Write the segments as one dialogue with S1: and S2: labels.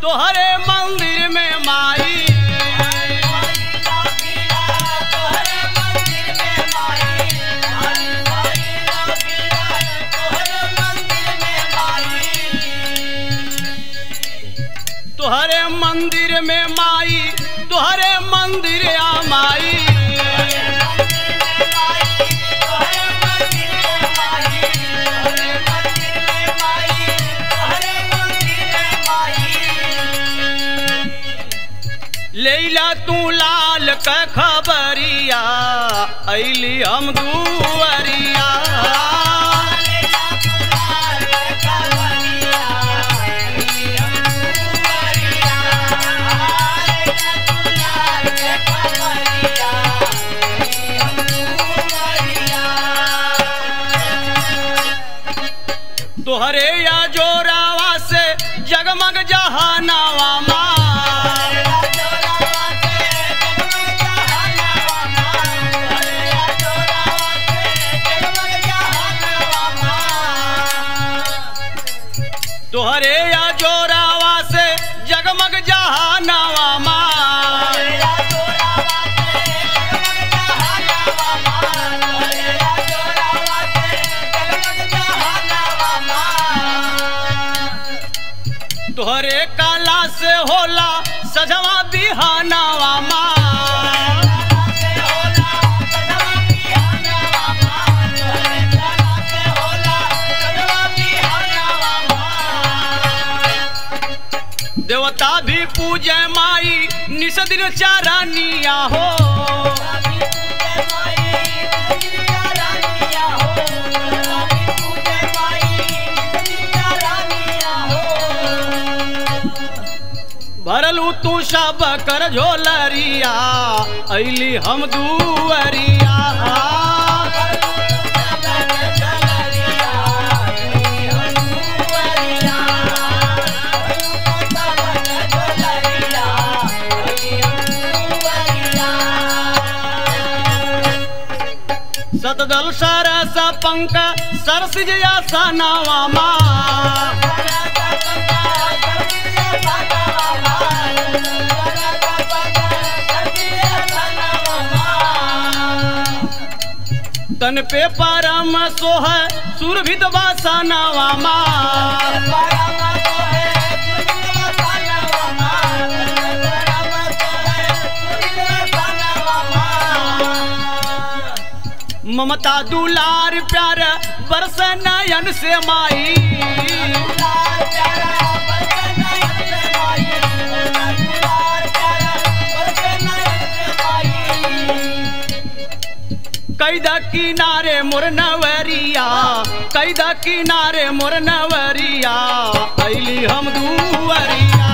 S1: तोहरे मंदिर में माई तोहरे मंदिर में माई तोहरे मंदिर आ माई लैला तू लाल का खबरिया अइली हम दुवरिया तोहरे या जोरावा से जगमग जहानावा माँ तोहरे या जोरावा से जगमग जहानावा माँ तोहरे काला से होला सजवा बिहानावा माँ देवता भी पूजे माई निस दिन चारानिया हो भरलू तू सब कर झोलरिया अइली हम दुवरिया सतदल सरस पंक सरसिजया सनावा माँ तन पे परम सोह सुरभित वासनावा माँ ममता दुलार प्यार बरस नयन से माई कैदा किनारे मोर नवरिया कैदा किनारे मोर नवरिया अइली हम दुवरिया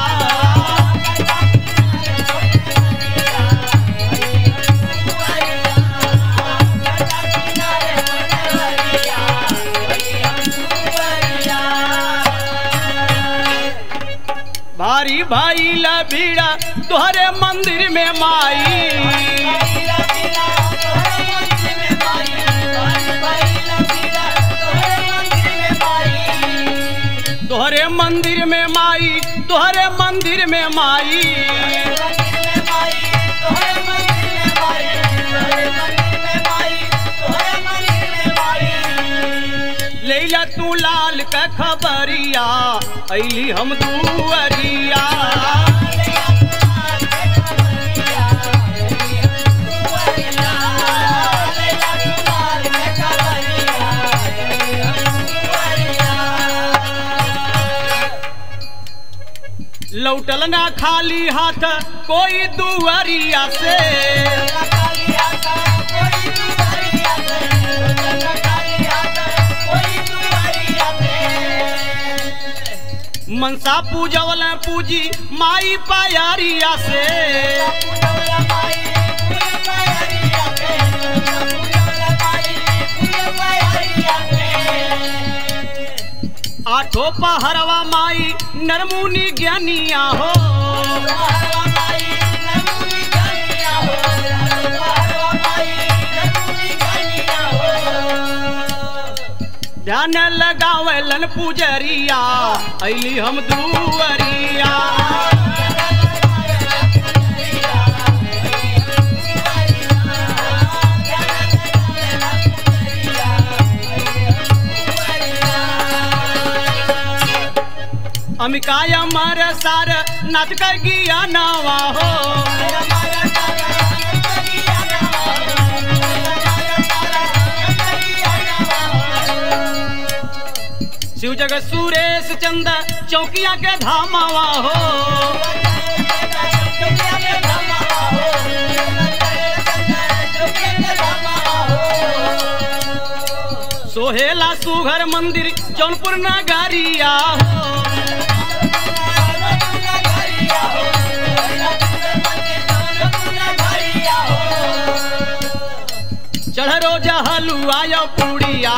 S1: भारी भाई लबीड़ा तोहरे मंदिर में माई तोहरे मंदिर में माई तोहरे मंदिर में माई लैला तू लाल का खबरिया अइली हम दुवरिया लौटल ना खाली हाथ कोई दुवरिया से मनसा पूजवल पूजी माई पायारिया से आठों पहरवा माई नरमुनि ज्ञानिया हो ध्यान लगावेलन पुजरिया अइली हम दुवरिया पुजरिया। अमिकाय अमर सार नाथ कर गिया नवा हो। शिव जगत सुरेश चंद चौकिया के धामावा हो। सोहेला सुघर मंदिर जौनपुर नगरिया हो। चढ़ रोजा हलुआ पूड़िया